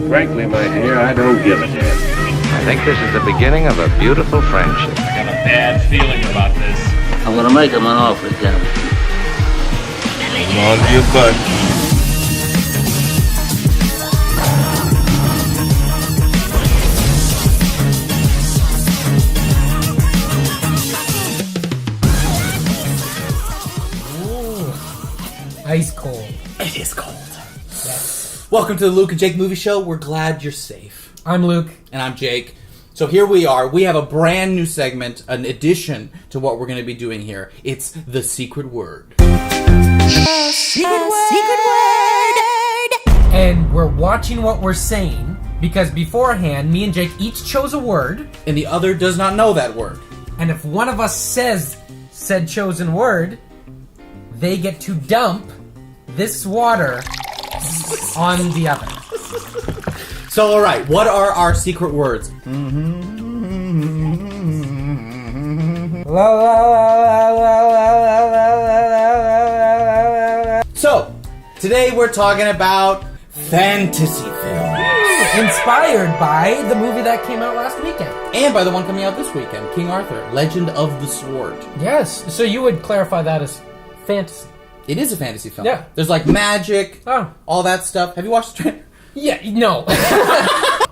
Frankly, my dear, I don't give a damn. I think this is the beginning of a beautiful friendship. I got a bad feeling about this. I'm gonna make him an offer, Captain. Come on to your butt. Ice cold. It is cold. Yes. Welcome to the Luke and Jake Movie Show. We're glad you're safe. I'm Luke. And I'm Jake. So here we are. We have a brand new segment, an addition to what we're going to be doing here. It's the secret word. Secret word! And we're watching what we're saying because beforehand, me and Jake each chose a word. And the other does not know that word. And if one of us says said chosen word, they get to dump this water on the other. So, all right, what are our secret words? So, today we're talking about fantasy films. Inspired by the movie that came out last weekend. And by the one coming out this weekend, King Arthur, Legend of the Sword. Yes, so you would clarify that as fantasy. It is a fantasy film. Yeah. There's like magic, all that stuff. Have you watched the trailer? Yeah, no.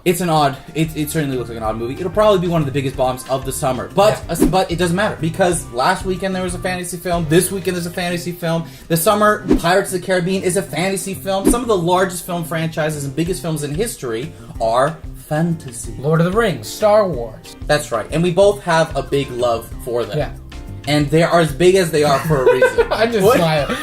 It certainly looks like an odd movie. It'll probably be one of the biggest bombs of the summer. But it doesn't matter because last weekend there was a fantasy film. This weekend there's a fantasy film. The summer, Pirates of the Caribbean is a fantasy film. Some of the largest film franchises and biggest films in history are fantasy. Lord of the Rings, Star Wars. That's right. And we both have a big love for them. Yeah. And they are as big as they are for a reason. I'm just smiling.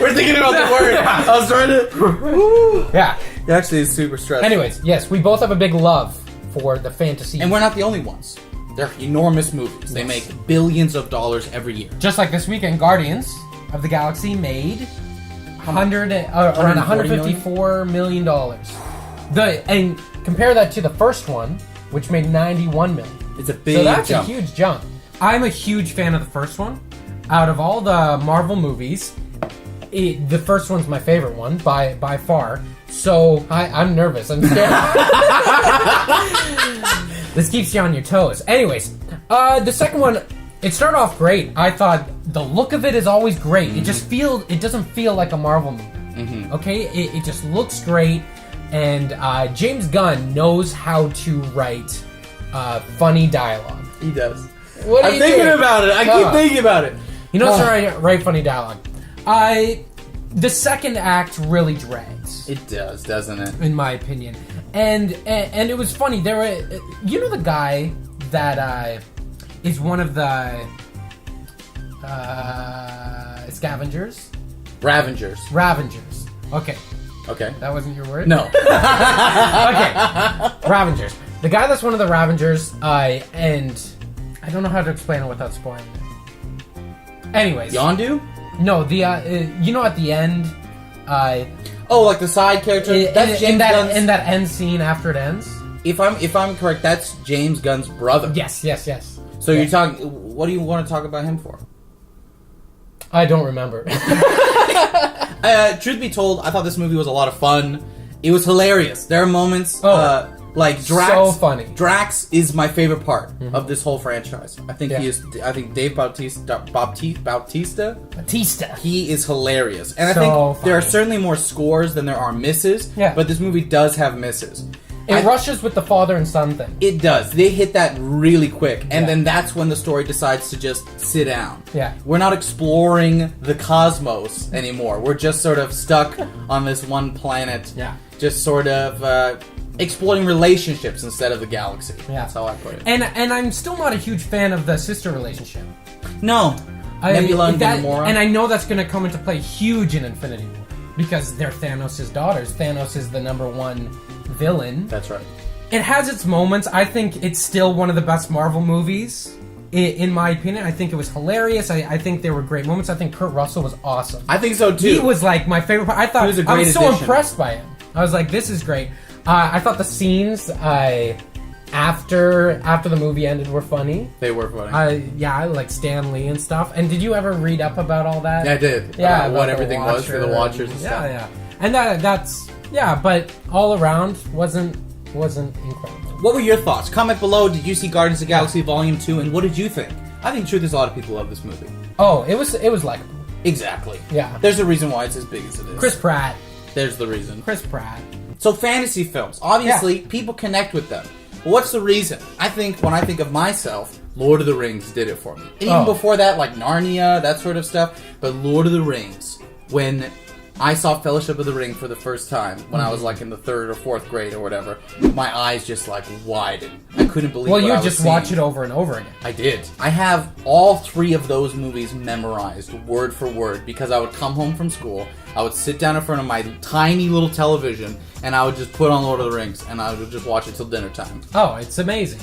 We're thinking about the word. I was trying to... Yeah. It actually is super stressful. Anyways, yes, we both have a big love for the fantasy. And we're not the only ones. They're enormous movies. They make billions of dollars every year. Just like this weekend, Guardians of the Galaxy made around $154 million. And compare that to the first one, which made $91 million. It's a big So that's jump. a huge jump. I'm a huge fan of the first one. Out of all the Marvel movies, the first one's my favorite one by far. So I'm nervous. I'm scared. This keeps you on your toes. Anyways, the second one, it started off great. I thought the look of it is always great. Mm-hmm. It doesn't feel like a Marvel movie. Mm-hmm. Okay, it just looks great, and James Gunn knows how to write funny dialogue. He does. What are I'm you thinking doing? about it. I keep thinking about it. He knows how to write funny dialogue. The second act really drags. It does, doesn't it? In my opinion. And it was funny. There were, you know, the guy that is one of the scavengers? Ravengers. Okay. That wasn't your word? No. Okay. Ravengers. The guy that's one of the Ravengers, and I don't know how to explain it without spoiling it. Anyways. Yondu? No, the you know at the end, like the side character. That's James Gunn's. In that end scene after it ends. If I'm correct, that's James Gunn's brother. Yes. So you're talking. What do you want to talk about him for? I don't remember. Truth be told, I thought this movie was a lot of fun. It was hilarious. There are moments like Drax. So funny. Drax is my favorite part of this whole franchise. I think he is. I think Dave Bautista. He is hilarious, and I think there are certainly more scores than there are misses. Yeah. But this movie does have misses. It rushes with the father and son thing. It does. They hit that really quick, and then that's when the story decides to just sit down. Yeah. We're not exploring the cosmos anymore. We're just sort of stuck on this one planet. Yeah. Just sort of exploring relationships instead of the galaxy. Yeah. That's how I put it. And I'm still not a huge fan of the sister relationship. No. Nebula and Gamora. And I know that's going to come into play huge in Infinity War because they're Thanos' daughters. Thanos is the #1 villain. That's right. It has its moments. I think it's still one of the best Marvel movies. In my opinion, I think it was hilarious. I think there were great moments. I think Kurt Russell was awesome. I think so too. He was like my favorite part. I thought he was a great I was so addition. impressed by him. I was like, this is great. I thought the scenes after the movie ended were funny. They were funny. I like Stan Lee and stuff. And did you ever read up about all that? Yeah, I did. Yeah, about what the everything was for the Watcher Watchers and stuff. Yeah. And that's but all around wasn't incredible. What were your thoughts? Comment below. Did you see Guardians of the Galaxy Volume 2, and what did you think? I think, truth is, a lot of people love this movie. Oh, it was likable. Exactly. Yeah. There's a reason why it's as big as it is. Chris Pratt. There's the reason. Chris Pratt. So fantasy films, obviously, people connect with them. But what's the reason? I think when I think of myself, Lord of the Rings did it for me. And even before that, like Narnia, that sort of stuff. But Lord of the Rings, when I saw Fellowship of the Ring for the first time, when I was like in the 3rd or 4th grade or whatever, my eyes just like widened. I couldn't believe what I was Well, you just seeing. watch it over and over again. I did. I have all 3 of those movies memorized word for word because I would come home from school, I would sit down in front of my tiny little television, and I would just put on Lord of the Rings, and I would just watch it till dinner time. Oh, it's amazing.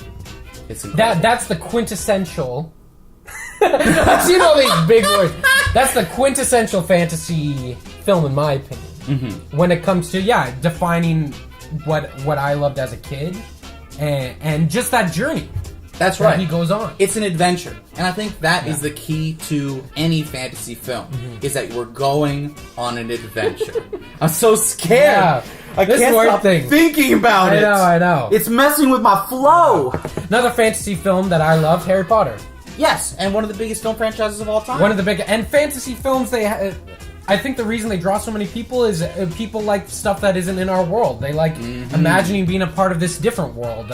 It's incredible. That's the quintessential. I've seen all these big words. That's the quintessential fantasy film, in my opinion. Mm-hmm. When it comes to defining what I loved as a kid, and just that journey. That's that right. He goes on. It's an adventure, and I think that is the key to any fantasy film: is that we're going on an adventure. I'm so scared. Yeah. I This can't word stop thing. thinking about it. I know. It's messing with my flow. Another fantasy film that I loved, Harry Potter. Yes, and one of the biggest film franchises of all time. One of the big and fantasy films. I think the reason they draw so many people is people like stuff that isn't in our world. They like imagining being a part of this different world.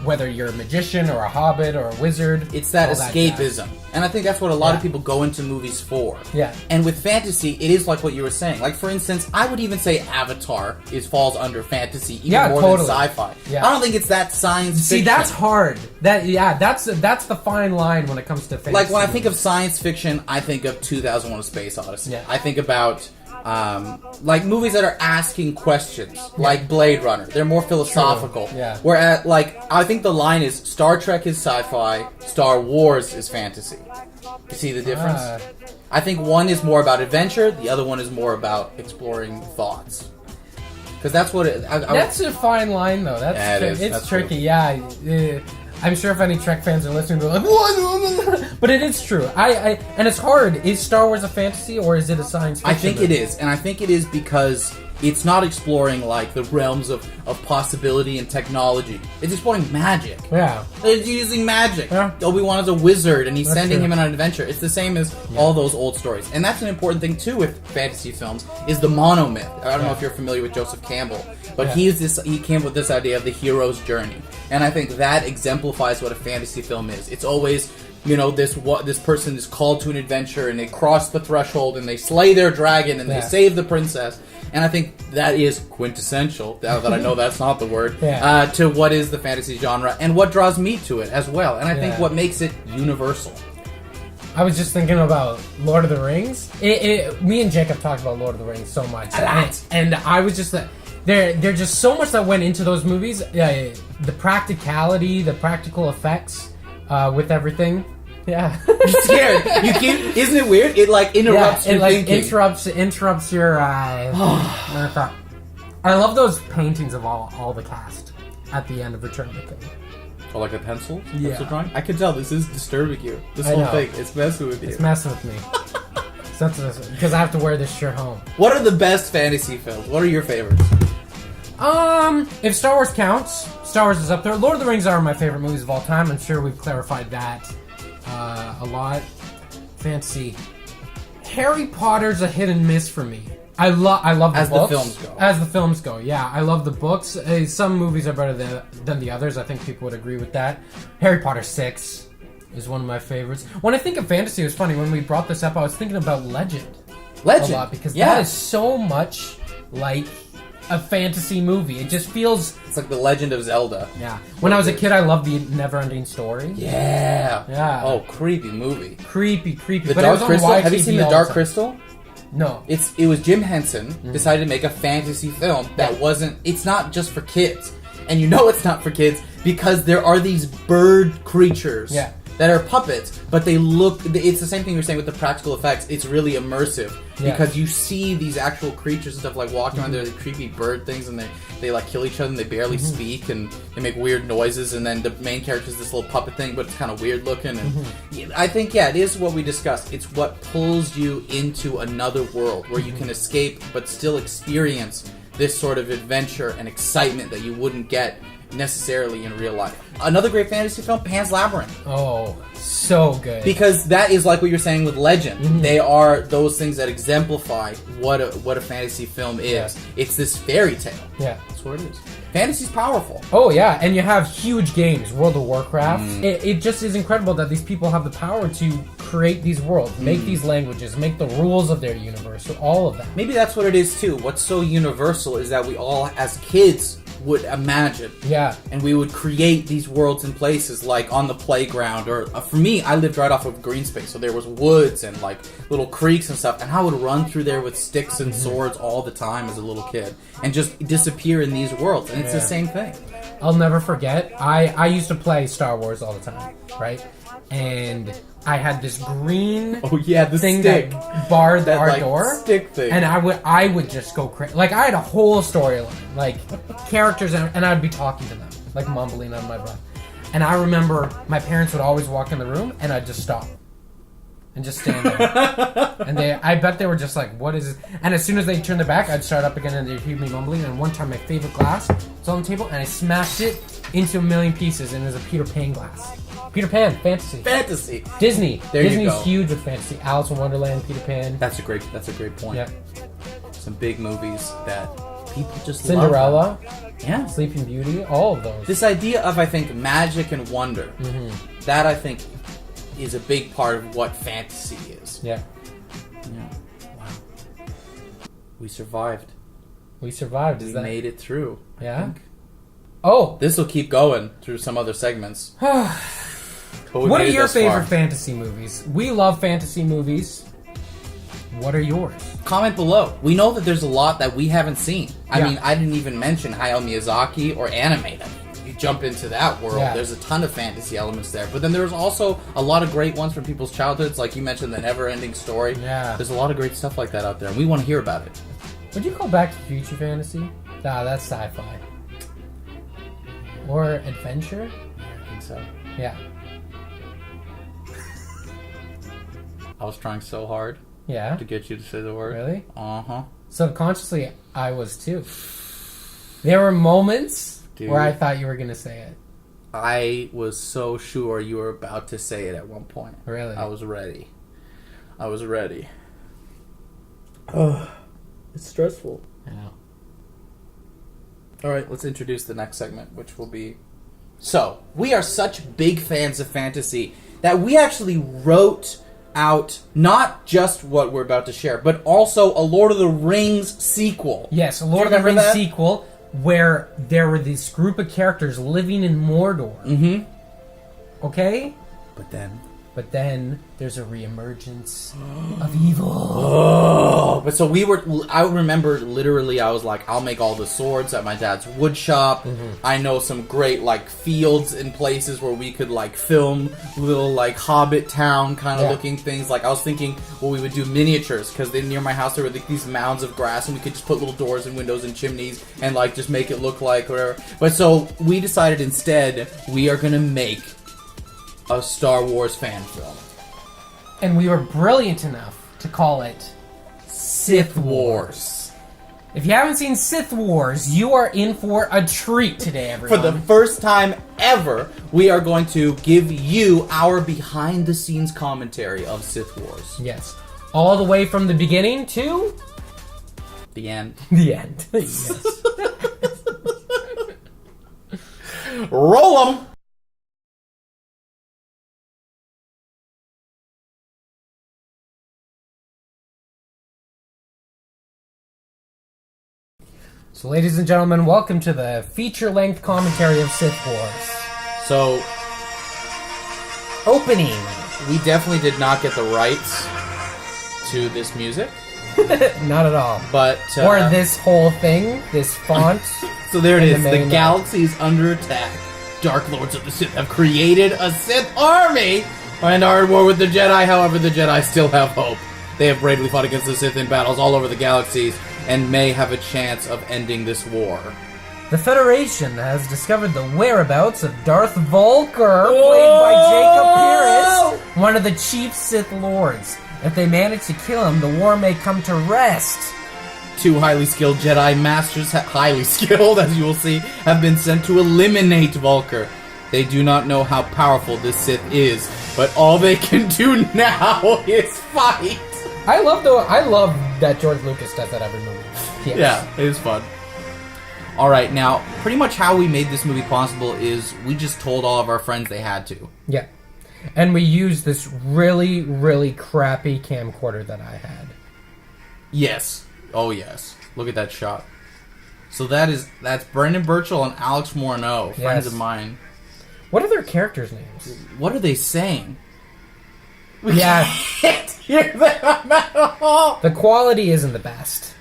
Whether you're a magician or a hobbit or a wizard. It's that all escapism. And I think that's what a lot of people go into movies for. Yeah. And with fantasy, it is like what you were saying. Like, for instance, I would even say Avatar falls under fantasy even more than sci-fi. Yeah. I don't think it's that science fiction. See, that's hard. That's the fine line when it comes to fantasy. Like, when I think of science fiction, I think of 2001: A Space Odyssey. Yeah. I think about like movies that are asking questions, like Blade Runner. They're more philosophical. True. Yeah. Whereas, like, I think the line is Star Trek is sci-fi, Star Wars is fantasy. You see the difference? I think one is more about adventure, the other one is more about exploring thoughts. Because that's what it... That's a fine line, though. It's tricky. True. Yeah. I'm sure if any Trek fans are listening, they're like, "What?" But it is true. And it's hard. Is Star Wars a fantasy or is it a science fiction? I think it is, and I think it is because it's not exploring like the realms of possibility and technology. It's exploring magic. Yeah. It's using magic. Yeah. Obi-Wan is a wizard, and he's That's sending true. him on an adventure. It's the same as all those old stories. And that's an important thing, too, with fantasy films, is the monomyth. I don't know if you're familiar with Joseph Campbell, but he came up with this idea of the hero's journey. And I think that exemplifies what a fantasy film is. It's always, this person is called to an adventure, and they cross the threshold, and they slay their dragon, and they save the princess. And I think that is quintessential, now that I know that's not the word, to what is the fantasy genre, and what draws me to it as well. And I think what makes it universal. I was just thinking about Lord of the Rings. Me and Jacob talked about Lord of the Rings so much. And I was just... There's just so much that went into those movies. The practicality, the practical effects with everything. Yeah. You're scared. Isn't it weird? It like interrupts your thinking. Interrupts your thought. I love those paintings of all the cast at the end of Return of the King. Oh, like a pencil? Yeah. Pencil drawing? I can tell this is disturbing you. This I whole know. thing. It's messing with you. It's messing with me. Because I have to wear this shirt home. What are the best fantasy films? What are your favorites? If Star Wars counts, Star Wars is up there. Lord of the Rings are my favorite movies of all time. I'm sure we've clarified that a lot. Fantasy. Harry Potter's a hit and miss for me. I love the books. As the films go. As the films go, yeah. I love the books. Some movies are better than the others. I think people would agree with that. Harry Potter 6 is one of my favorites. When I think of fantasy, it was funny. When we brought this up, I was thinking about Legend. A lot, because that is so much like a fantasy movie. It just feels... It's like the Legend of Zelda. Yeah. When I was a kid, I loved the Never-Ending Story. Yeah. Yeah. Oh, creepy movie. Creepy. The but Dark it was on Crystal? YTV Have you seen The all Dark time. Crystal? No. It was Jim Henson decided to make a fantasy film that wasn't... It's not just for kids. And you know it's not for kids because there are these bird creatures that are puppets, but they look. It's the same thing you're saying with the practical effects. It's really immersive because you see these actual creatures and stuff like walking around. They're the creepy bird things, and they like kill each other, and they barely speak, and they make weird noises. And then the main character is this little puppet thing, but it's kind of weird looking. And I think it is what we discussed. It's what pulls you into another world where you can escape, but still experience this sort of adventure and excitement that you wouldn't get necessarily in real life. Another great fantasy film, Pan's Labyrinth. Oh, so good. Because that is like what you're saying with Legend. They are those things that exemplify what a fantasy film is. Yeah. It's this fairy tale. Yeah. That's what it is. Fantasy's powerful. Oh, yeah, and you have huge games, World of Warcraft. It just is incredible that these people have the power to create these worlds, make these languages, make the rules of their universe, all of that. Maybe that's what it is too. What's so universal is that we all, as kids, would imagine. Yeah. And we would create these worlds and places like on the playground, or for me, I lived right off of green space, so there was woods and like little creeks and stuff, and I would run through there with sticks and swords all the time as a little kid and just disappear in these worlds, and it's the same thing. I'll never forget, I used to play Star Wars all the time, right? And I had this green the thing stick that barred our like, door, stick thing, and I would just go crazy. Like I had a whole storyline, like characters, and I'd be talking to them, like mumbling on my breath. And I remember my parents would always walk in the room, and I'd just stop and just stand there. And I bet they were just like, "What is this?" And as soon as they turned their back, I'd start up again, and they'd hear me mumbling. And one time, my favorite glass was on the table, and I smashed it into a million pieces, and it was a Peter Pan glass. Peter Pan, fantasy. Disney. There you Disney's go. huge with fantasy. Alice in Wonderland, Peter Pan. That's a great point. Yeah. Some big movies that people just Cinderella. love. Yeah. Sleeping Beauty, all of those. This idea of, I think, magic and wonder, that I think is a big part of what fantasy is. Yeah. Wow. We survived. We survived. We made it through. I Yeah? think. Oh. This will keep going through some other segments. But we What are made it your thus favorite far. fantasy movies? We love fantasy movies. What are yours? Comment below. We know that there's a lot that we haven't seen. I Yeah. mean, I didn't even mention Hayao Miyazaki or anime. I mean, you jump into that world, Yeah. there's a ton of fantasy elements there. But then there's also a lot of great ones from people's childhoods, like you mentioned, The Never-Ending Story. Yeah. There's a lot of great stuff like that out there, and we want to hear about it. Would you call Back to the Future fantasy? Nah, that's sci-fi. Or adventure? I think so. Yeah. I was trying so hard Yeah. to get you to say the word. Really? Uh-huh. Subconsciously, I was too. There were moments Dude. where I thought you were going to say it. I was so sure you were about to say it at one point. Really? I was ready. I was ready. It's stressful. I know. Alright, let's introduce the next segment, which will be... So, we are such big fans of fantasy that we actually wrote out not just what we're about to share, but also a Lord of the Rings sequel. Yes, a Lord of Do the you Rings remember that? sequel where there were this group of characters living in Mordor. Mm-hmm. Okay? But then then there's a reemergence of evil. Oh, but so I remember literally I was like, I'll make all the swords at my dad's wood shop. I know some great like fields and places where we could like film little like Hobbit town kind of looking things. Like I was thinking, well, we would do miniatures because near my house there were like, these mounds of grass and we could just put little doors and windows and chimneys and like just make it look like whatever. But so we decided instead we are gonna make a Star Wars fan film. And we were brilliant enough to call it Sith Wars. If you haven't seen Sith Wars, you are in for a treat today, For everyone. the first time ever, we are going to give you our behind-the-scenes commentary of Sith Wars. Yes. All the way from the beginning to The end. the end. Yes. Roll 'em! So, ladies and gentlemen, welcome to the feature-length commentary of Sith Wars. So, Opening. we definitely did not get the rights to this music, Not at all. but... Or this whole thing, this font. So there it in is, the the main- galaxy is under attack. Dark Lords of the Sith have created a Sith army and are at war with the Jedi. However, the Jedi still have hope. They have bravely fought against the Sith in battles all over the galaxies and may have a chance of ending this war. The Federation has discovered the whereabouts of Darth Volker, played by Jacob Pierce, one of the chief Sith Lords. If they manage to kill him, the war may come to rest. 2 highly skilled Jedi Masters, highly skilled as you will see, have been sent to eliminate Volker. They do not know how powerful this Sith is, but all they can do now is fight. I love that George Lucas does that every movie. Yes. Yeah, it is fun. Alright, now, pretty much how we made this movie possible is we just told all of our friends they had to. Yeah. And we used this really, really crappy camcorder that I had. Yes. Oh, yes. Look at that shot. So that's Brendan Burchell and Alex Morneau, friends of mine. What are their characters' names? What are they saying? Yeah. Can't hear them at all. The quality isn't the best.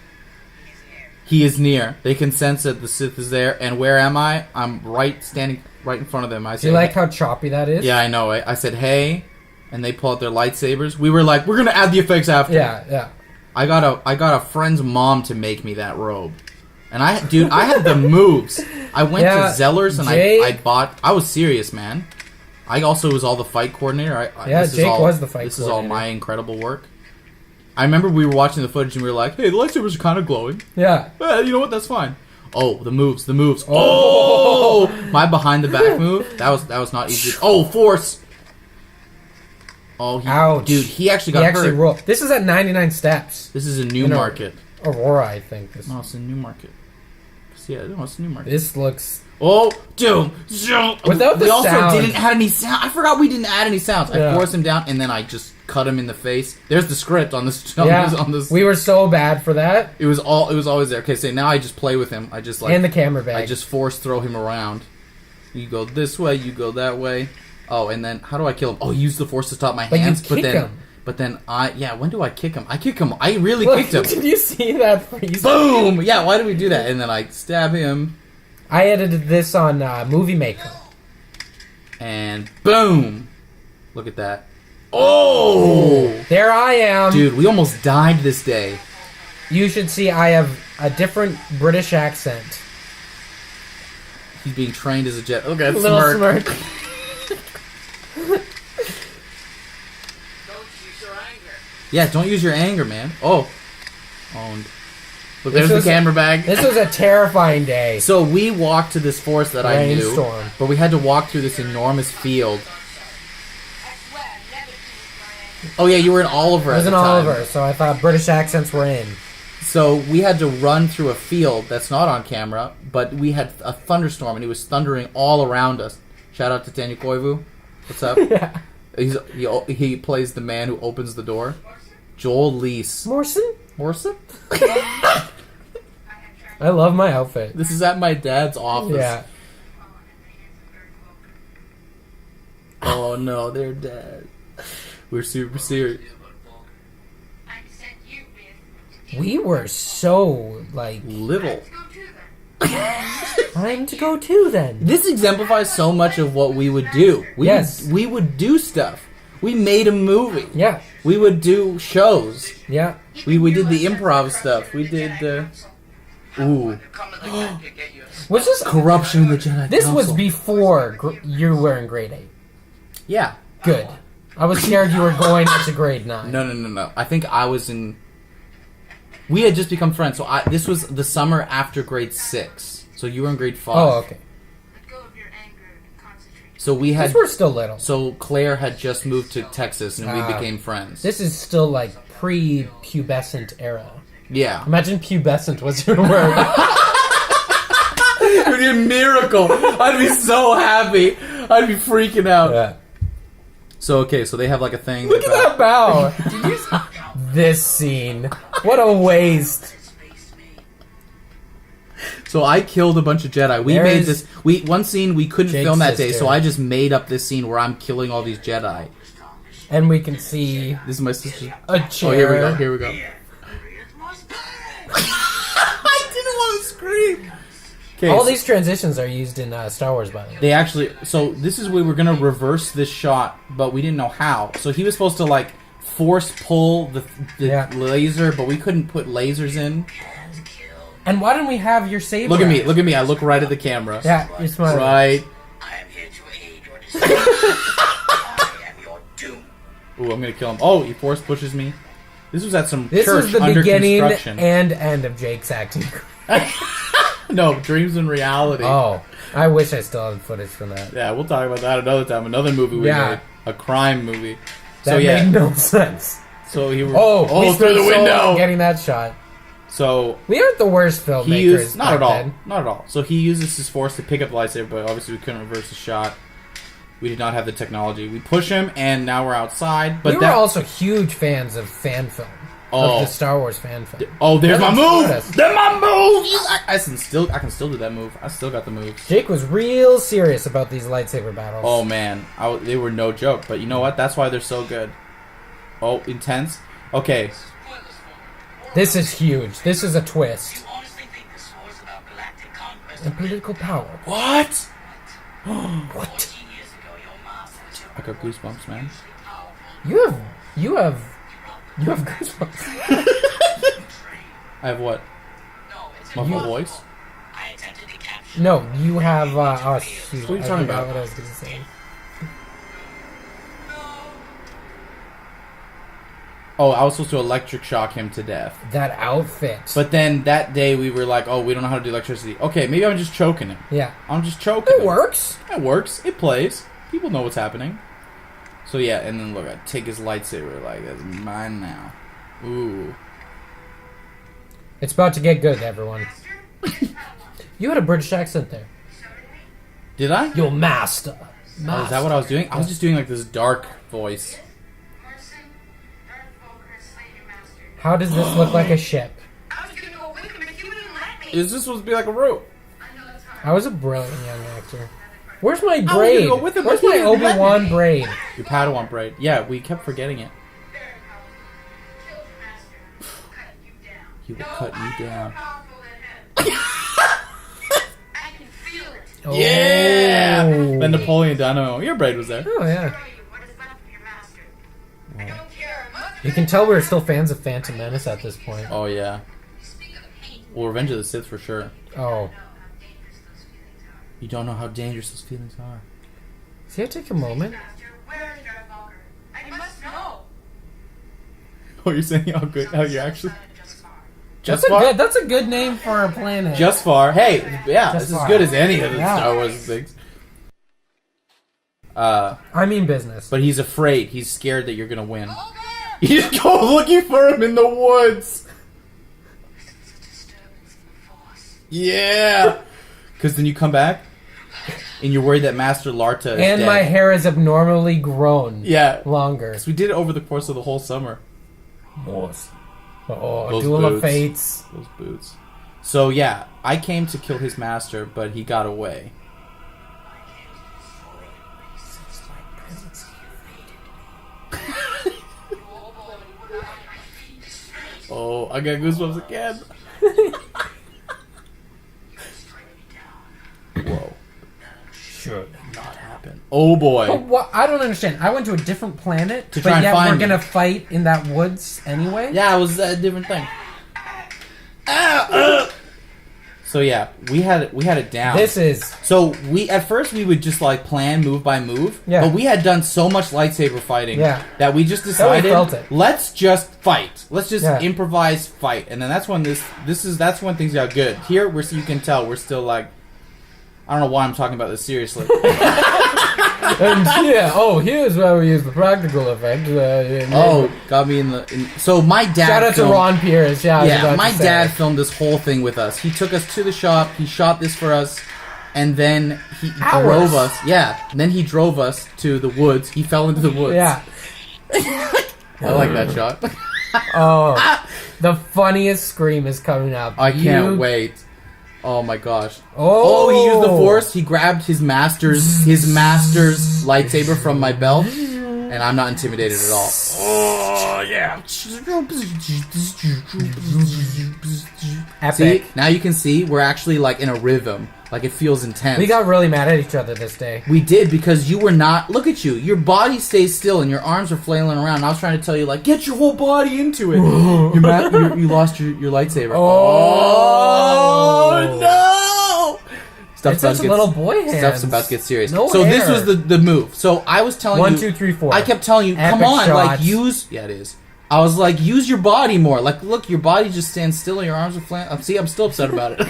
He is near. They can sense that the Sith is there. And where am I? I'm standing right in front of them. I Do you like how choppy that is? Yeah, I know. I said, hey, and they pull out their lightsabers. We were like, we're gonna add the effects after. Yeah. I got a friend's mom to make me that robe, and I had the moves. I went to Zeller's and I was serious, man. I also was all the fight coordinator. Jake was the fight coordinator. This is all my incredible work. I remember we were watching the footage and we were like, hey, the lightsabers are kind of glowing. Yeah. You know what? That's fine. Oh, the moves. Oh! My behind the back move. That was not easy. Oh, force. Oh, ouch. Dude, he actually got hurt. Rolled. This is at 99 steps. This is a Newmarket. Aurora, I think. No, it's a Newmarket. Yeah, no, it's a Newmarket. This looks... Oh, dude. Without the sound. We also didn't add any sound. I forgot we didn't add any sounds. I forced him down, and then I just cut him in the face. There's the script on this. On this. We were so bad for that. It was always there. Okay, so now I just play with him. I just and the camera bag. I just force throw him around. You go this way. You go that way. Oh, and then how do I kill him? Oh, use the force to stop my hands. But you kick him. But then when do I kick him? I kick him. I really kicked him. Did you see that freeze? Boom! Yeah, why did we do that? And then I stab him. I edited this on Movie Maker. And boom! Look at that. Oh! There I am. Dude, we almost died this day. You should see I have a different British accent. He's being trained as a jet. Look at that Little smirk. Yeah, don't use your anger, man. Oh. Look, there's the camera bag. This was a terrifying day. So we walked to this forest that I knew. Rainstorm. But we had to walk through this enormous field. Oh yeah, you were in Oliver I was at in the time. Oliver, so I thought British accents were in. So we had to run through a field that's not on camera, but we had a thunderstorm and it was thundering all around us. Shout out to Tanya Koivu. What's up? Yeah. He plays the man who opens the door. Joel Leese. Morrison? I love my outfit. This is at my dad's office. Yeah. Oh no, they're dead. We're super serious. We were so, little. Time to go too, then. This exemplifies so much of what we would do. We would do stuff. We made a movie. Yeah. We would do shows. Yeah. We did the improv stuff. We did ooh. Was this Corruption in the Jedi This Council. was before you were in grade 8. Yeah. Good. I was scared you were going into grade 9. No. I think I was in... We had just become friends, so this was the summer after grade 6. So you were in grade 5. Oh, okay. So we had... We're still little. So Claire had just moved to Texas, and we became friends. This is still, pre-pubescent era. Yeah. Imagine pubescent was your word. It would be a miracle. I'd be so happy. I'd be freaking out. Yeah. So, okay, so they have, a thing... Look at that bow. Did you see this scene? What a waste. So I killed a bunch of Jedi. We made this... One scene we couldn't Jake's film that day, sister. so I just made up this scene where I'm killing all these Jedi. And we can see This is my sister. a chair. Oh, here we go. I didn't want to scream. All these transitions are used in Star Wars, by the way. They actually... So, this is where we're going to reverse this shot, but we didn't know how. So, he was supposed to, like, force pull the laser, but we couldn't put lasers in. And why didn't we have your saber? Look at me. Look at me. I look right at the camera. Yeah, you're smiling. Right. I am here to aid your decision. I am your doom. Ooh, I'm going to kill him. Oh, he force pushes me. This was at some This church is the under beginning construction. and end of Jake's acting. No, dreams and reality. Oh, I wish I still had footage from that. Yeah, we'll talk about that another time. Another movie we made. A crime movie. That So, yeah. made no sense. So he We through the spent so long window. getting that shot. So We aren't the worst he filmmakers. used not at back all, then. not at all. So he uses his force to pick up the lightsaber, but obviously we couldn't reverse the shot. We did not have the technology. We push him, and now we're outside. But We were also huge fans of fan film. Of the Star Wars fan film. Oh, there's my That move! was There's my move! I can still do that move. I still got the moves. Jake was real serious about these lightsaber battles. Oh man, they were no joke. But you know what? That's why they're so good. Oh, intense. Okay. This is huge. This is a twist. Honestly think this was about galactic conquest. And political power. What? What? 14 years ago, your mom said I got goosebumps, man. You have goosebumps. I have what? My full voice? I attempted to capture. No, you have. Oh, shoot. What are you I talking forgot about? What I was gonna say. Oh, I was supposed to electric shock him to death. That outfit. But then that day we were like, oh, we don't know how to do electricity. Okay, maybe I'm just choking him. yeah, I'm just choking it him. works. It works. It plays. People know what's happening. So yeah, and then look, I take his lightsaber like, that's mine now. Ooh. It's about to get good, everyone. You had a British accent there. Did I? Your master. Oh, is that what I was doing? I was just doing like this dark voice. How does this look like a ship? I was gonna go with him if you wouldn't let me. Is this supposed to be like a rope? I was a brilliant young actor. Where's my gonna braid? go with him, Where's but my you didn't let Obi-Wan me. braid? Your Padawan braid. Yeah, we kept forgetting it. He will cut you down. I can feel it. Oh. Yeah! Then Napoleon Dynamo. Your braid was there. Oh yeah. What is left of your master? I don't care. You can tell we're still fans of Phantom Menace at this point. Oh yeah. Well, Revenge of the Sith for sure. Oh. You don't know how dangerous those feelings are. See, I take a moment. Where is Darth Vader? I must know. Oh, you're saying how good? How you actually? That's Just far. that's a good name for a planet. Just far. Hey, yeah, Just it's as far. good as any of the Yeah. Star Wars things. I mean business. But he's afraid. He's scared that you're gonna win. You just go looking for him in the woods. Yeah. Because then you come back, and you're worried that Master Larta is And dead. my hair is abnormally grown. Yeah. Longer. Because we did it over the course of the whole summer. Oh, Those Duel of boots. Fates. Those boots. So yeah, I came to kill his master, but he got away. Oh, I got goosebumps again. Whoa. Should Not happen. Oh boy. But what? I don't understand. I went to a different planet, To but try and yet find we're me. gonna fight in that woods anyway? Yeah, it was a different thing. So yeah, we had it down. This is... So at first we would just like plan move by move, Yeah. but we had done so much lightsaber fighting Yeah. that we just decided felt it. let's just fight. Let's just Yeah. improvise fight, and then that's when that's when things got good. Here you can tell we're still like, I don't know why I'm talking about this seriously. And yeah, here's where we use the practical effect. Got me in the. So my dad. Shout out to filmed- Ron Pierce. Yeah, I was Yeah, about my to say. dad filmed this whole thing with us. He took us to the shop. He shot this for us, and then he Hours. drove us. Yeah, and then he drove us to the woods. He fell into the woods. Yeah. I like that shot. Oh, the funniest scream is coming up. I can't wait. Oh my gosh. Oh, he used the force. He grabbed his master's lightsaber from my belt, and I'm not intimidated at all. Oh yeah. Epic. See, now you can see we're actually like in a rhythm. Like it feels intense. We got really mad at each other this day. We did because you were not. Look at you. Your body stays still and your arms are flailing around. And I was trying to tell you, like, get your whole body into it. You lost your lightsaber. Oh no! It's such a little boy hands. Stuff's about to get serious. No so hair. this was the move. So I was telling you. 1, 2, 3, 4. I kept telling you, Epic come on, shots. like use. Yeah, it is. I was like, use your body more. Like, look, your body just stands still and your arms are flailing. See, I'm still upset about it.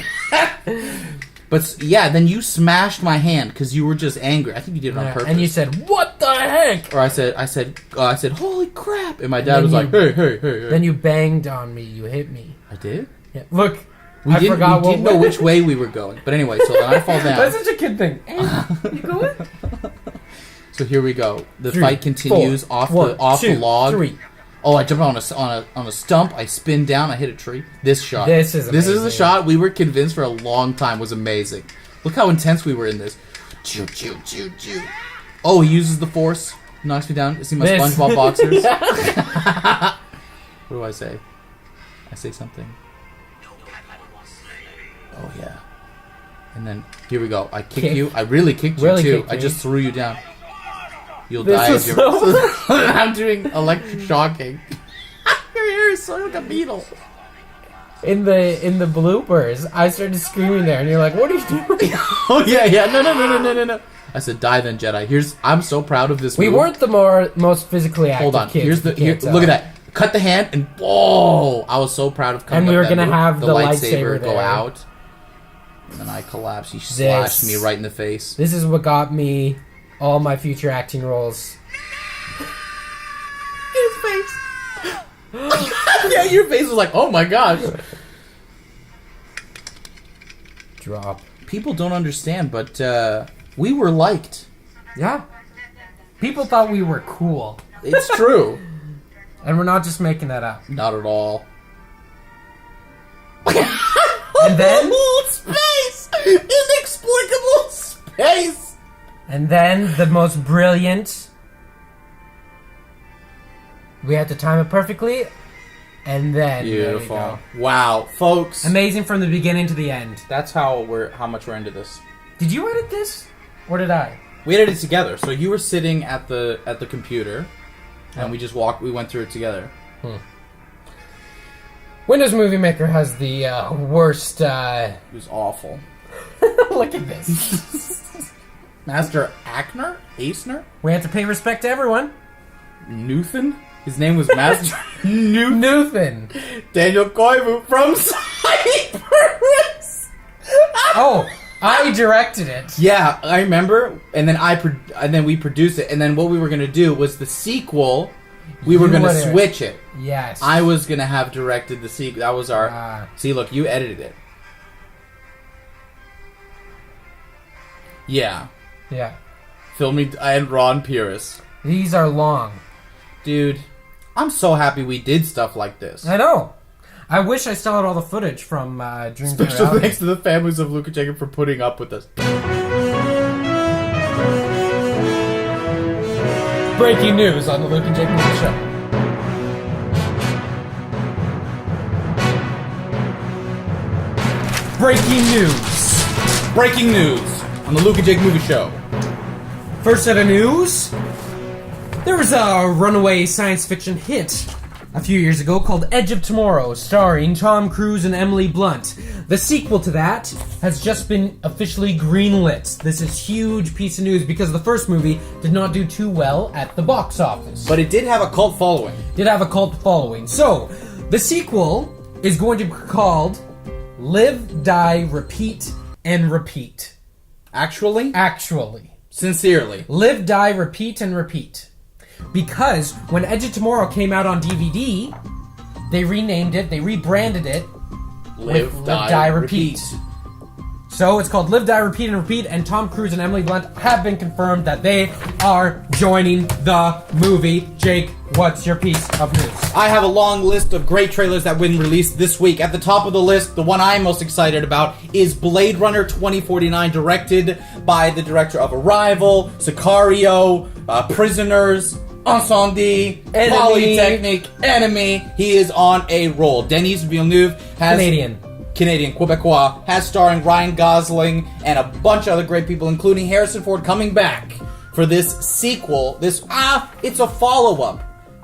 But yeah, then you smashed my hand because you were just angry. I think you did it on purpose. And you said, "What the heck?" Or I said, "Holy crap!" And my dad was like, "Hey." Then you banged on me. You hit me. I did. Yeah. Look, We I didn't forgot what know which way we were going. But anyway, so then I fall down. That's such a kid thing. Hey, you going? So here we go. The 3, fight continues 4, off 1, the 2, log. 3. Oh, I jumped on a stump. I spin down. I hit a tree. This shot. This is the amazing. shot we were convinced for a long time was amazing. Look how intense we were in this. Choo, choo, choo, choo. Oh, he uses the force. Knocks me down. See my This. SpongeBob boxers. What do I say? I say something. Oh yeah. And then here we go. I kick you. I really kicked you Really too. kicked I me. just threw you down. You'll This die is if you're. so- I'm doing electric shocking. Your hair is so like a beetle. In the bloopers, I started screaming there, and you're like, "What are you doing?" Oh yeah. No. I said, "Die then, Jedi." I'm so proud of this. We move. weren't the most physically active Hold on. kids. Look you can't at tell. that. Cut the hand and whoa! I was so proud of coming. And we up were that gonna move. have the lightsaber go there. out. And then I collapsed. He slashed me right in the face. This is what got me all my future acting roles. His face. Yeah, your face was like, oh my gosh. Drop. People don't understand, but we were liked. Yeah. People thought we were cool. It's true. And we're not just making that up. Not at all. And then space! Inexplicable space! And then the most brilliant. We had to time it perfectly. And then there we Beautiful. go. Wow, folks. Amazing from the beginning to the end. That's how much we're into this. Did you edit this? Or did I? We edited it together. So you were sitting at the computer, and we went through it together. Windows Movie Maker has the worst. It was awful. Look at this. Master Ackner? Acner? We had to pay respect to everyone. Newthen? His name was Master Newthen. Daniel Koivu from Cyprus. Oh, I directed it. Yeah, I remember. And then we produced it. And then what we were gonna do was the sequel. We were gonna would've- switch it. Yes. I was gonna have directed the sequel. That was our. Ah. See, look, you edited it. Yeah, Yeah. filming and Ron Pierce, These are long. dude. I'm so happy we did stuff like this. I know. I wish I still had all the footage from Dreams of Special Reality. thanks to the families of Luke and Jacob for putting up with us. Breaking news on the Luke and Jake Movie Show. Breaking news. Breaking news on the Luke and Jake Movie Show. First set of news. There was a runaway science fiction hit a few years ago called Edge of Tomorrow, starring Tom Cruise and Emily Blunt. The sequel to that has just been officially greenlit. This is a huge piece of news because the first movie did not do too well at the box office. But it did have a cult following. Did have a cult following. So, the sequel is going to be called Live, Die, Repeat, and Repeat. Actually? Actually. Sincerely. Live, Die, Repeat, and Repeat. Because when Edge of Tomorrow came out on DVD, they renamed it, they rebranded it Live, with die, repeat. So it's called Live, Die, Repeat, and Repeat, and Tom Cruise and Emily Blunt have been confirmed that they are joining the movie. Jake, what's your piece of news? I have a long list of great trailers that have been released this week. At the top of the list, the one I'm most excited about is Blade Runner 2049, directed by the director of Arrival, Sicario, Prisoners, Incendie, Enemy. Polytechnic, Enemy. He is on a roll. Denis Villeneuve has... Canadian, Quebecois, has starring Ryan Gosling and a bunch of other great people, including Harrison Ford, coming back for this sequel. It's a follow-up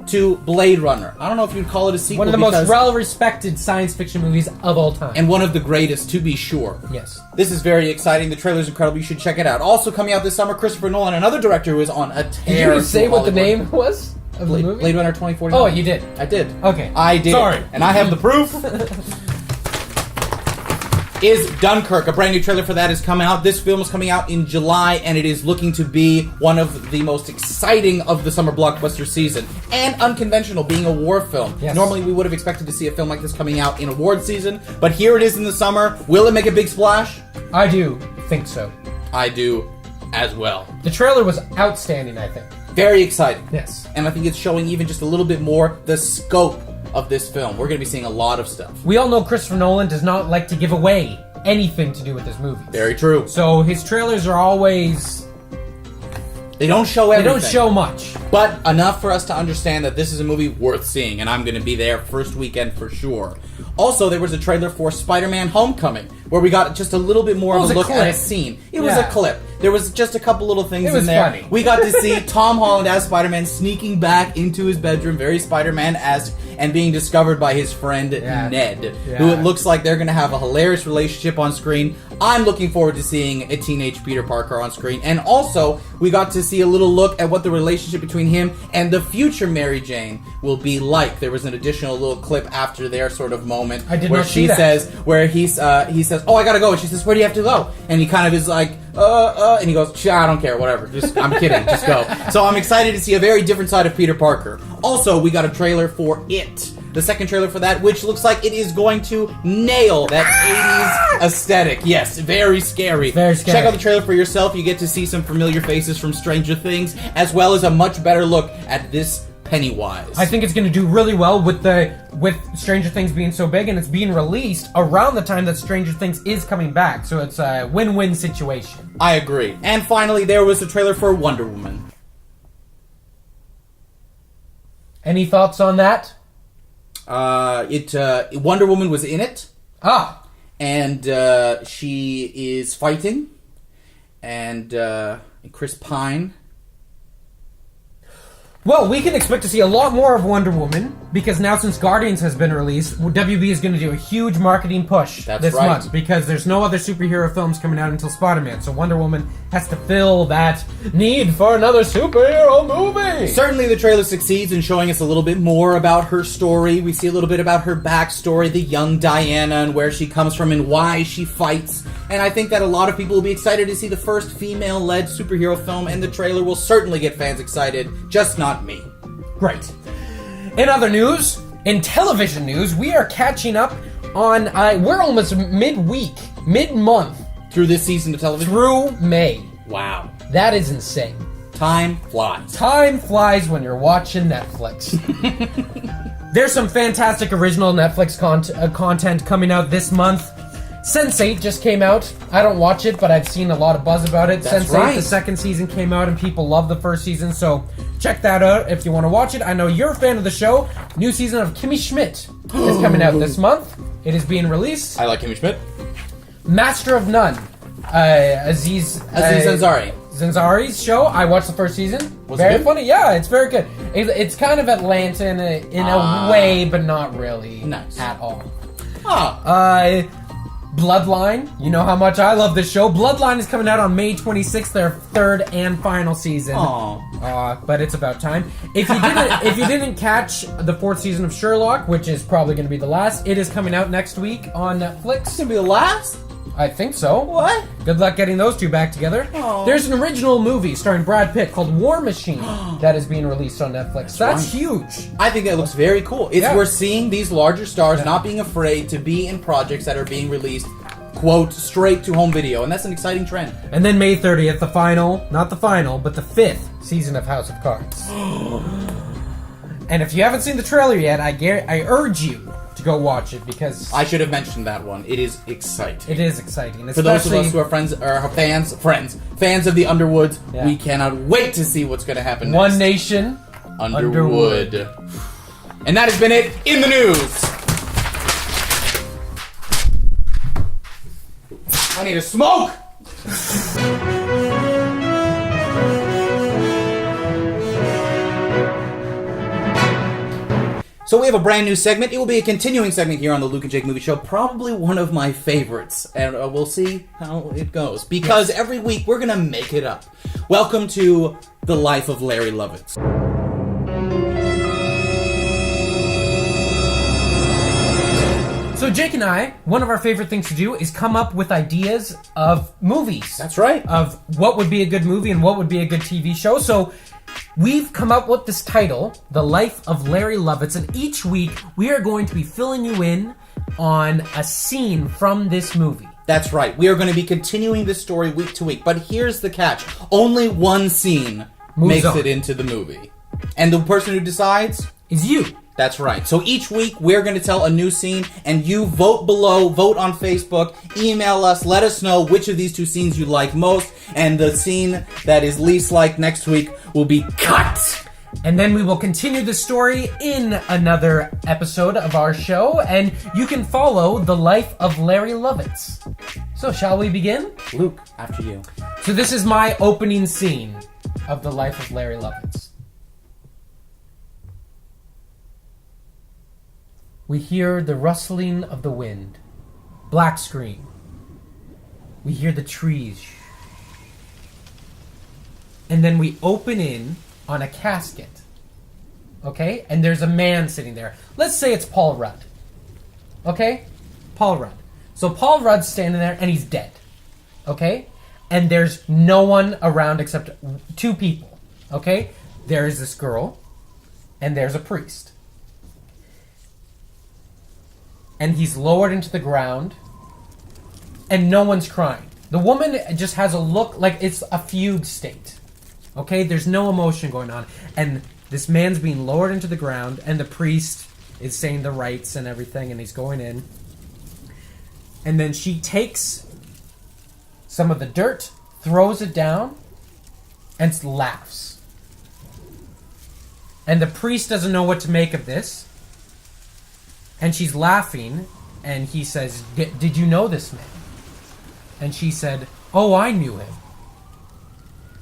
to Blade Runner. I don't know if you'd call it a sequel. One of the most well-respected science fiction movies of all time. And one of the greatest, to be sure. Yes. This is very exciting. The trailer's incredible. You should check it out. Also coming out this summer, Christopher Nolan, another director who is on a tear. Did you say through what the Hollywood. name was of the movie? Blade Runner 2049. Oh, you did. I did. Okay. I did. Sorry. And I have the proof. Is Dunkirk. A brand new trailer for that is coming out. This film is coming out in July, and it is looking to be one of the most exciting of the summer blockbuster season. And unconventional, being a war film. Yes. Normally, we would have expected to see a film like this coming out in award season, but here it is in the summer. Will it make a big splash? I do think so. I do as well. The trailer was outstanding, I think. Very exciting. Yes. And I think it's showing even just a little bit more the scope of this film. We're going to be seeing a lot of stuff. We all know Christopher Nolan does not like to give away anything to do with his movies. Very true. So his trailers are always... They don't show everything. They don't show much. But enough for us to understand that this is a movie worth seeing, and I'm going to be there first weekend for sure. Also, there was a trailer for Spider-Man Homecoming, where we got just a little bit more of a look at a scene. It was a clip. There was just a couple little things in there. Funny. We got to see Tom Holland as Spider-Man sneaking back into his bedroom, very Spider-Man-esque, and being discovered by his friend Ned, who it looks like they're going to have a hilarious relationship on screen. I'm looking forward to seeing a teenage Peter Parker on screen. And also, we got to see a little look at what the relationship between him and the future Mary Jane will be like. There was an additional little clip after their sort of moment where she says, where he says, "Oh, I gotta go," and she says, "Where do you have to go?" And he kind of is like, and he goes, "I don't care, whatever. I'm kidding, just go." So I'm excited to see a very different side of Peter Parker. Also, we got a trailer for It. The second trailer for that, which looks like it is going to nail that 80s aesthetic. Yes, very scary. Very scary. Check out the trailer for yourself. You get to see some familiar faces from Stranger Things, as well as a much better look at this Pennywise. I think it's going to do really well with Stranger Things being so big, and it's being released around the time that Stranger Things is coming back. So it's a win-win situation. I agree. And finally, there was a trailer for Wonder Woman. Any thoughts on that? Wonder Woman was in it. And she is fighting. And Chris Pine. Well, we can expect to see a lot more of Wonder Woman, because now since Guardians has been released, WB is going to do a huge marketing push this month, because there's no other superhero films coming out until Spider-Man, so Wonder Woman has to fill that need for another superhero movie! Certainly the trailer succeeds in showing us a little bit more about her story. We see a little bit about her backstory, the young Diana, and where she comes from and why she fights. And I think that a lot of people will be excited to see the first female-led superhero film, and the trailer will certainly get fans excited, just not me. Great. In other news, in television news, we are catching up on, we're almost midweek, mid-month. Through this season of television? Through May. Wow. That is insane. Time flies. Time flies when you're watching Netflix. There's some fantastic original Netflix content coming out this month. Sense8 just came out. I don't watch it, but I've seen a lot of buzz about it. That's Sense8, right. the second season came out, and people love the first season, so check that out if you want to watch it. I know you're a fan of the show. New season of Kimmy Schmidt is coming out this month. It is being released. I like Kimmy Schmidt. Master of None. Aziz Ansari. Zanzari's show. I watched the first season. Was it very good? funny. Yeah, it's very good. It's kind of Atlanta in a way, but not really at all. Bloodline. You know how much I love this show. Bloodline is coming out on May 26th, their third and final season. But it's about time. If you didn't catch the fourth season of Sherlock, which is probably going to be the last, it is coming out next week on Netflix. It's going to be the last? I think so. What? Good luck getting those two back together. There's an original movie starring Brad Pitt called War Machine that is being released on Netflix. That's huge. I think that looks very cool. We're seeing these larger stars not being afraid to be in projects that are being released, quote, straight to home video, and that's an exciting trend. And then May 30th, the final, not the final, but the 5th season of House of Cards. And if you haven't seen the trailer yet, I urge you to go watch it, because I should have mentioned that one. It is exciting. It is exciting. For those of us who are fans of the Underwoods, we cannot wait to see what's going to happen next. One Nation Underwood. And that has been it in the news. I need a smoke! So we have a brand new segment. It will be a continuing segment here on the Luke and Jake Movie Show. Probably one of my favorites. And we'll see how it goes. Because every week we're going to make it up. Welcome to the Life of Larry Lovitz. So Jake and I, one of our favorite things to do is come up with ideas of movies. That's right. Of what would be a good movie and what would be a good TV show. So we've come up with this title, The Life of Larry Lovitz, and each week we are going to be filling you in on a scene from this movie. That's right. We are going to be continuing this story week to week. But here's the catch. Only one scene makes it into the movie. And the person who decides is you. That's right. So each week, we're going to tell a new scene, and you vote below, vote on Facebook, email us, let us know which of these two scenes you like most, and the scene that is least liked next week will be cut! And then we will continue the story in another episode of our show, and you can follow The Life of Larry Lovitz. So, shall we begin? Luke, after you. So this is my opening scene of The Life of Larry Lovitz. We hear the rustling of the wind. Black screen. We hear the trees. And then we open in on a casket. Okay? And there's a man sitting there. Let's say it's Paul Rudd. Okay? Paul Rudd. So Paul Rudd's standing there and he's dead. Okay? And there's no one around except two people. Okay? There's this girl and there's a priest. And he's lowered into the ground, and no one's crying. The woman just has a look like it's a fugue state. Okay? There's no emotion going on. And this man's being lowered into the ground, and the priest is saying the rites and everything, and he's going in. And then she takes some of the dirt, throws it down, and laughs. And the priest doesn't know what to make of this. And she's laughing, and he says, "Did you know this man?" And she said, "Oh, I knew him."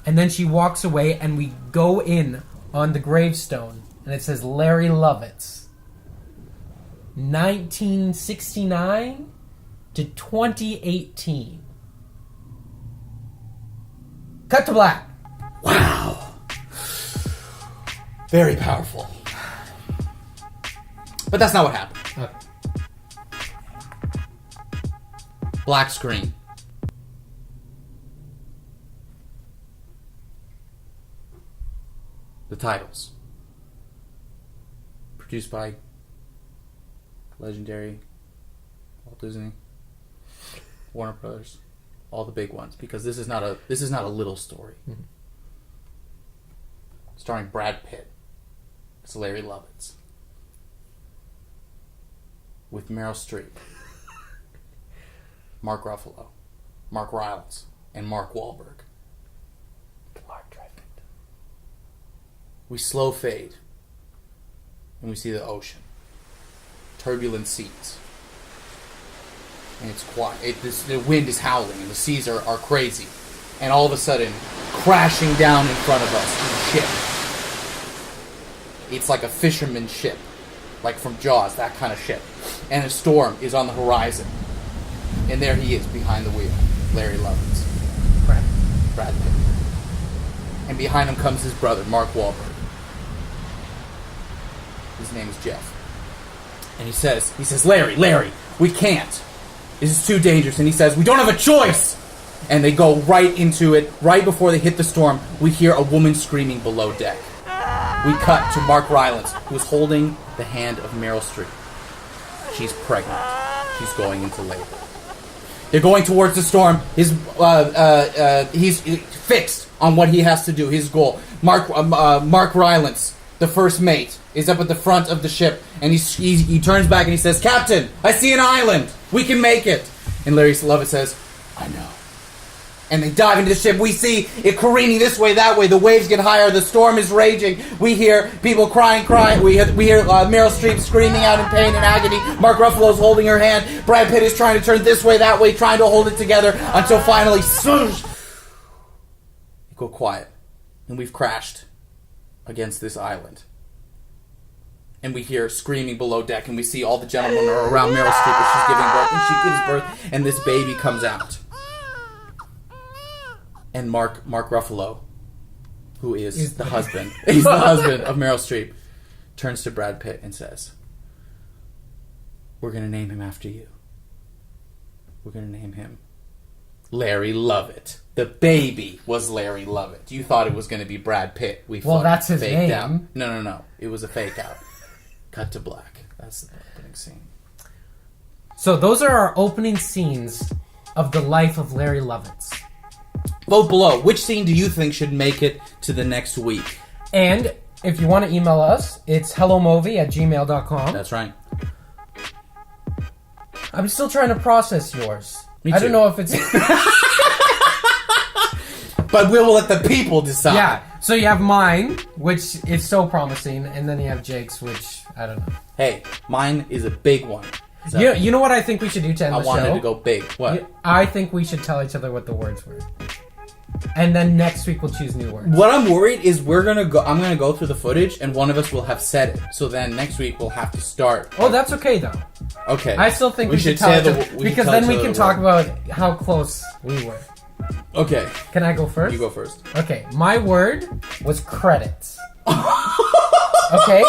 And then she walks away, and we go in on the gravestone, and it says, Larry Lovitz, 1969 to 2018. Cut to black. Wow. Very powerful. But that's not what happened. Okay. Black screen. The titles. Produced by legendary Walt Disney, Warner Brothers, all the big ones, because this is not a little story. Mm-hmm. Starring Brad Pitt. It's Larry Lovitz. With Meryl Streep, Mark Ruffalo, Mark Rylance, and Mark Wahlberg. Clark Triffitt. We slow fade, and we see the ocean. Turbulent seas. And it's quiet. The wind is howling, and the seas are crazy. And all of a sudden, crashing down in front of us is a ship. It's like a fisherman's ship. Like from Jaws, that kind of ship. And a storm is on the horizon. And there he is, behind the wheel. Larry Lovitz. Brad Pitt. And behind him comes his brother, Mark Wahlberg. His name is Jeff. And he says, Larry, we can't. This is too dangerous. And he says, we don't have a choice! And they go right into it. Right before they hit the storm, we hear a woman screaming below deck. We cut to Mark Rylance, who is holding the hand of Meryl Streep. She's pregnant. She's going into labor. They're going towards the storm. He's fixed on what he has to do, his goal. Mark Rylance, the first mate, is up at the front of the ship, and he turns back and he says, "Captain, I see an island. We can make it." And Larry Lovitz says, "I know." And they dive into the ship. We see it careening this way, that way. The waves get higher. The storm is raging. We hear people crying. We hear Meryl Streep screaming out in pain and agony. Mark Ruffalo's holding her hand. Brad Pitt is trying to turn this way, that way, trying to hold it together until finally, swoosh, it go quiet. And we've crashed against this island. And we hear screaming below deck, and we see all the gentlemen are around Meryl Streep as she's giving birth, and she gives birth, and this baby comes out. And Mark Ruffalo, who is the husband, he's the husband of Meryl Streep, turns to Brad Pitt and says, "We're going to name him after you. We're going to name him Larry Lovett." The baby was Larry Lovett. You thought it was going to be Brad Pitt. Well, that's his faked name. Out. No. It was a fake out. Cut to black. That's the opening scene. So those are our opening scenes of The Life of Larry Lovett's. Vote below. Which scene do you think should make it to the next week? And if you want to email us, it's hellomovie@gmail.com. That's right. I'm still trying to process yours. Me I too. don't know if it's... But we will let the people decide. Yeah, so you have mine, which is so promising, and then you have Jake's, which, I don't know. Hey, mine is a big one. So You know what I think we should do to end I the show? wanted to go big. What? I think we should tell each other what the words were. And then next week we'll choose new words. What I'm worried is I'm gonna go through the footage and one of us will have said it. So then next week we'll have to start. Oh, that's okay, though. Okay. I still think we should tell each other, because then we can talk about how close we were. Okay. Can I go first? You go first. Okay, my word was credits. Okay?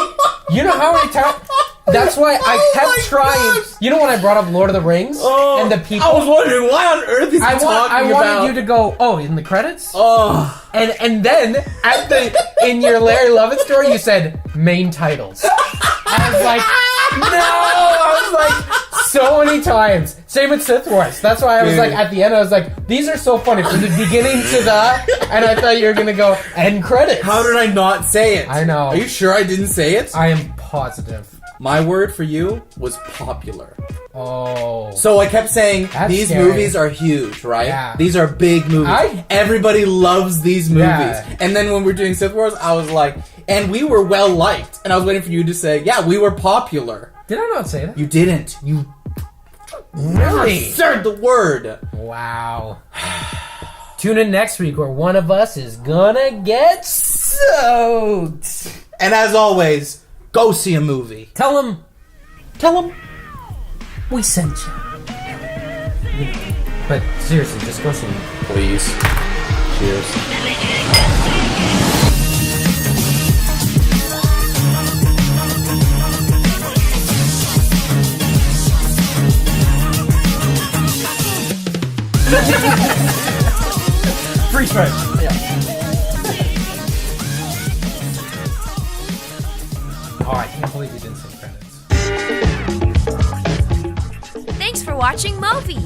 You know how many times... That's why I kept trying. gosh. You know when I brought up Lord of the Rings and the people? I was wondering why on earth is he talking about. I wanted you to go, oh, in the credits? Oh. And then in your Larry Lovett story you said main titles. I was like, no! I was like, so many times. Same with Sith Wars. That's why I was like, at the end I was like, these are so funny from the beginning to the, and I thought you were gonna go end credits. How did I not say it? I know. Are you sure I didn't say it? I am positive. My word for you was popular. Oh. So I kept saying, That's these scary. movies are huge, right? Yeah. These are big movies. Everybody loves these movies. Yeah. And then when we're doing Sith Wars, I was like, and we were well liked. And I was waiting for you to say, yeah, we were popular. Did I not say that? You didn't. You Really? said the word. Wow. Tune in next week where one of us is gonna get soaked. And as always, go see a movie. Tell them we sent you. But seriously, just go see it. Please. Cheers. Free try. Oh, I can't believe you didn't say credits. Thanks for watching MOVI.